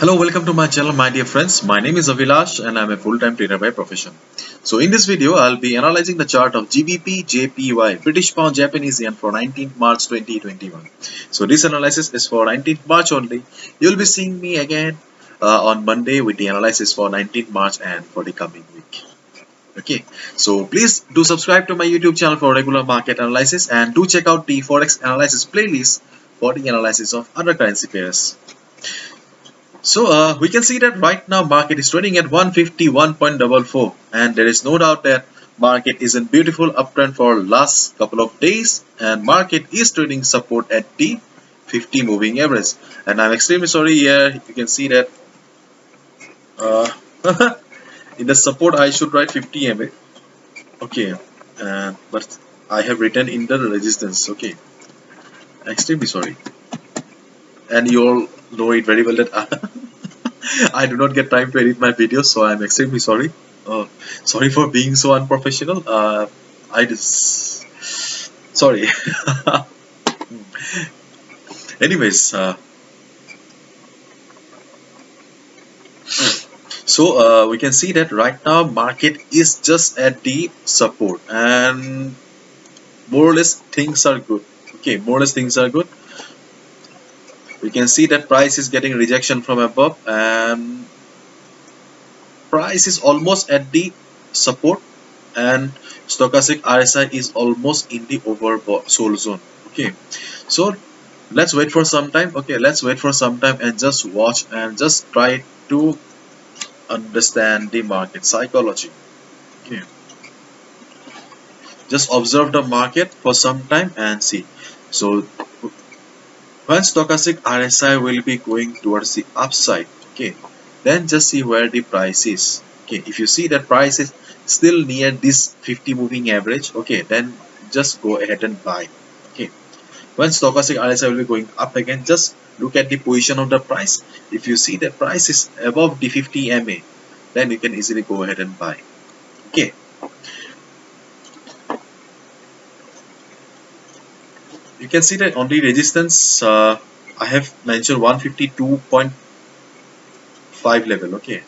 Hello, welcome to my channel, my dear friends. My name is Avilash and I'm a full-time trader by profession. So in this video, I'll be analyzing the chart of GBP JPY, British Pound Japanese Yen for 19th March 2021. So this analysis is for 19th March only. You'll be seeing me again on Monday with the analysis for 19th March and for the coming week. Okay, so please do subscribe to my YouTube channel for regular market analysis and do check out the Forex analysis playlist for the analysis of other currency pairs. So we can see that right now market is trading at 151.44 and there is no doubt that market is in beautiful uptrend for last couple of days and market is trading support at the 50 moving average. And I'm extremely sorry here, you can see that uh, in the support I should write 50 MA. Okay, but I have written in the resistance. Okay, extremely sorry, and you all know it very well that I do not get time to edit my videos, so I'm extremely sorry. Sorry for being so unprofessional. I just sorry. Anyways, so we can see that right now market is just at the support, and more or less things are good. Okay, more or less things are good. We can see that price is getting rejection from above, and price is almost at the support, and stochastic RSI is almost in the oversold zone. Okay, so let's wait for some time. Okay, let's wait for some time and just watch and just try to understand the market psychology. Okay, just observe the market for some time and see. So when stochastic RSI will be going towards the upside, okay, then just see where the price is. Okay, if you see that price is still near this 50 moving average, okay, then just go ahead and buy. Okay, when stochastic RSI will be going up again, just look at the position of the price. If you see that price is above the 50 MA, then you can easily go ahead and buy. Okay, you can see that on the resistance I have mentioned 152.5 level. Okay,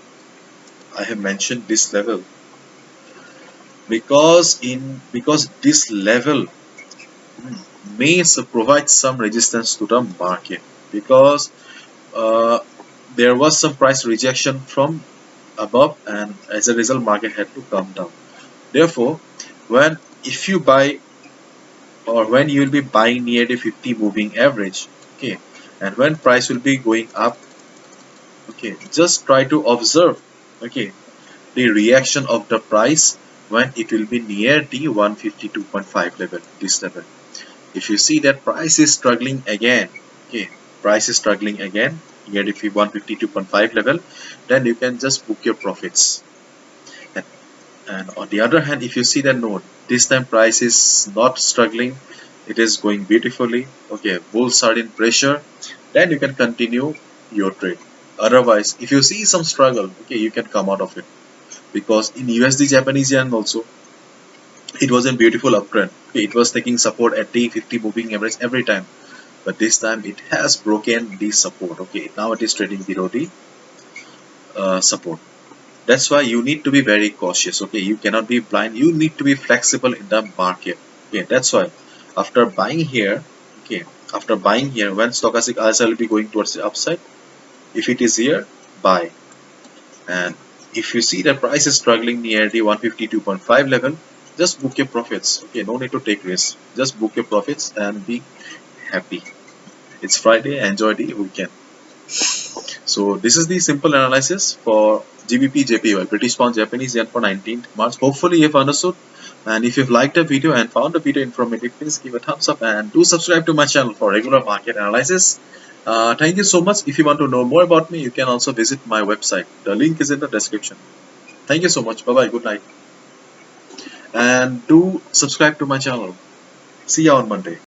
I have mentioned this level because this level may provide some resistance to the market, because uh, there was some price rejection from above, and as a result market had to come down. Therefore, when if you buy, or when you will be buying near the 50 moving average, okay, and when price will be going up, okay, just try to observe, okay, the reaction of the price when it will be near the 152.5 level, this level. If you see that price is struggling again, okay, price is struggling again near the 152.5 level, then you can just book your profits. And on the other hand, if you see that no, this time price is not struggling, it is going beautifully, okay, bulls are in pressure, then you can continue your trade. Otherwise, if you see some struggle, okay, you can come out of it, because in USD Japanese yen also it was a beautiful uptrend. Okay, it was taking support at the 50 moving average every time, but this time it has broken the support. Okay, now it is trading below the support. That's why you need to be very cautious. Okay, you cannot be blind, you need to be flexible in the market. Okay, that's why after buying here, okay, after buying here, when stochastic RSI will be going towards the upside, if it is here, buy. And if you see the price is struggling near the 152.5 level, just book your profits. Okay, no need to take risks, just book your profits and be happy. It's Friday, enjoy the weekend. So this is the simple analysis for GBP JPY, British Pound Japanese Yen for 19th March. Hopefully you have understood, and if you've liked the video and found the video informative, please give a thumbs up and do subscribe to my channel for regular market analysis. Thank you so much. If you want to know more about me, you can also visit my website. The link is in the description. Thank you so much. Bye bye. Good night. And do subscribe to my channel. See you on Monday.